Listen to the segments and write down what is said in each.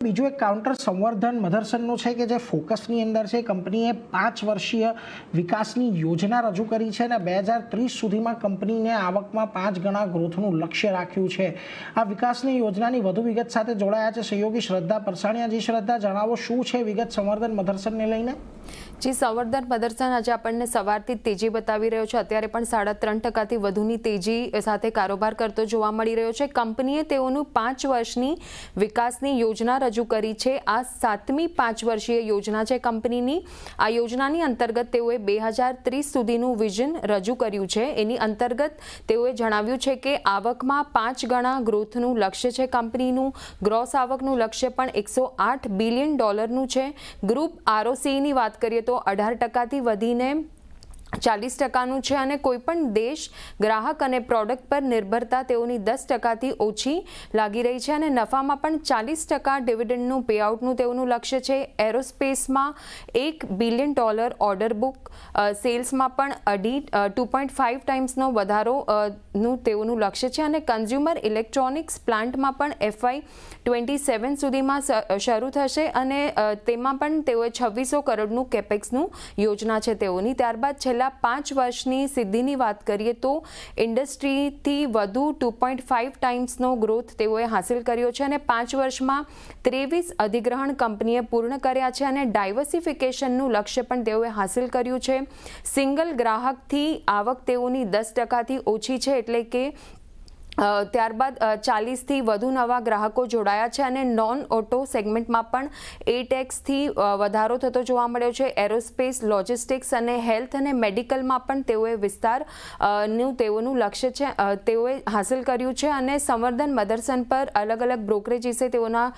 બીજું એક કાઉન્ટર સંવર્ધન મધરસનનું છે કે જે ફોકસની અંદર છે. કંપનીએ 5 વર્ષીય વિકાસની યોજના રજૂ કરી છે અને 2030 સુધીમાં કંપનીને આવકમાં 5 ગણા ગ્રોથનું લક્ષ્ય રાખ્યું છે. આ વિકાસની યોજનાની વધુ વિગત સાથે જોડાયા છે સહયોગી શ્રદ્ધા પરસાણીયા. શ્રદ્ધા, જણાવો શું છે વિગત સંવર્ધન મધરસનને લઈને? જી, સંવર્ધન મધરસન આજે આપણને સવારથી તેજી બતાવી રહ્યો છે. અત્યારે પણ 3.5% વધુની તેજી સાથે કારોબાર કરતો જોવા મળી રહ્યો છે. કંપનીએ તેઓનું 5 વર્ષની વિકાસની યોજના રજૂ કરી છે. આ 7મી 5 વર્ષીય યોજના છે કંપનીની. આ યોજનાની અંતર્ગત તેઓએ 2030 સુધીનું વિઝન રજૂ કર્યું છે. એની અંતર્ગત તેઓએ જણાવ્યું છે કે આવકમાં 5 ગણા ગ્રોથનું લક્ષ્ય છે કંપનીનું. ગ્રોસ આવકનું લક્ષ્ય પણ $108 બિલિયન છે. ગ્રુપ ROCEની વાત કરીએ તો 18%થી વધીને 40%નું છે અને કોઈપણ દેશ ગ્રાહક અને પ્રોડક્ટ પર નિર્ભરતા તેઓની 10%થી ઓછી લાગી રહી છે અને નફામાં પણ 40% ડિવિડન્ડનું પેઆઉટનું તેઓનું લક્ષ્ય છે. એરોસ્પેસમાં $1 બિલિયન ઓર્ડર બુક, સેલ્સમાં પણ 2.5 ટાઈમ્સનો વધારોનું તેઓનું લક્ષ્ય છે અને કન્ઝ્યુમર ઇલેક્ટ્રોનિક્સ પ્લાન્ટમાં પણ FY 27 સુધીમાં શરૂ થશે અને તેમાં પણ તેઓએ 2600 કરોડનું કેપેક્સનું યોજના છે તેઓની. ત્યારબાદ છેલ્લા 5 વર્ષની સિદ્ધિની વાત કરીએ તો ઇન્ડસ્ટ્રીથી વધુ 2.5 ટાઈમ્સનો ગ્રોથ તેઓએ હાંસિલ કર્યો છે અને 5 વર્ષમાં 23 અધિગ્રહણ કંપનીએ પૂર્ણ કર્યા છે અને ડાયવર્સિફિકેશનનું લક્ષ્ય પણ તેઓએ હાંસિલ કર્યું છે. સિંગલ ગ્રાહકથી આવક તેઓની 10%થી ઓછી છે, એટલે કે ત્યારબાદ 40થી વધુ નવા ગ્રાહકો જોડાયા છે અને નોન ઓટો સેગમેન્ટમાં પણ 8x વધારો થતો જોવા મળ્યો છે. એરોસ્પેસ, લોજિસ્ટિક્સ અને હેલ્થ અને મેડિકલમાં પણ તેઓએ વિસ્તારનું તેઓનું લક્ષ્ય છે તેઓએ હાંસિલ કર્યું છે અને સંવર્ધન મધરસન પર અલગ અલગ બ્રોકરેજીસે તેઓના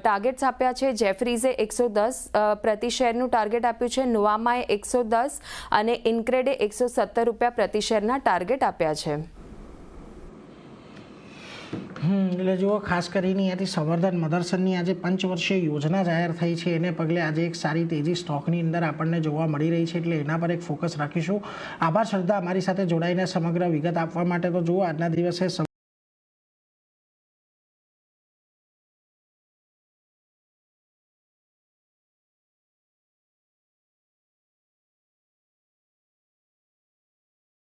ટાર્ગેટ્સ આપ્યા છે. જેફરીઝે 110 પ્રતિ શેરનું ટાર્ગેટ આપ્યું છે, નુવામાએ 110 અને ઇન્ક્રેડે $117 પ્રતિ શેરના ટાર્ગેટ આપ્યા છે. એટલે જુઓ, ખાસ કરીને અહીંયાથી સંવર્ધન મધરસનની આજે 5 વર્ષીય યોજના જાહેર થઈ છે એને પગલે આજે એક સારી તેજી સ્ટોકની અંદર આપણને જોવા મળી રહી છે, એટલે એના પર એક ફોકસ રાખીશું. આભાર શ્રદ્ધા, અમારી સાથે જોડાઈને સમગ્ર વિગત આપવા માટે. તો જુઓ, આજના દિવસે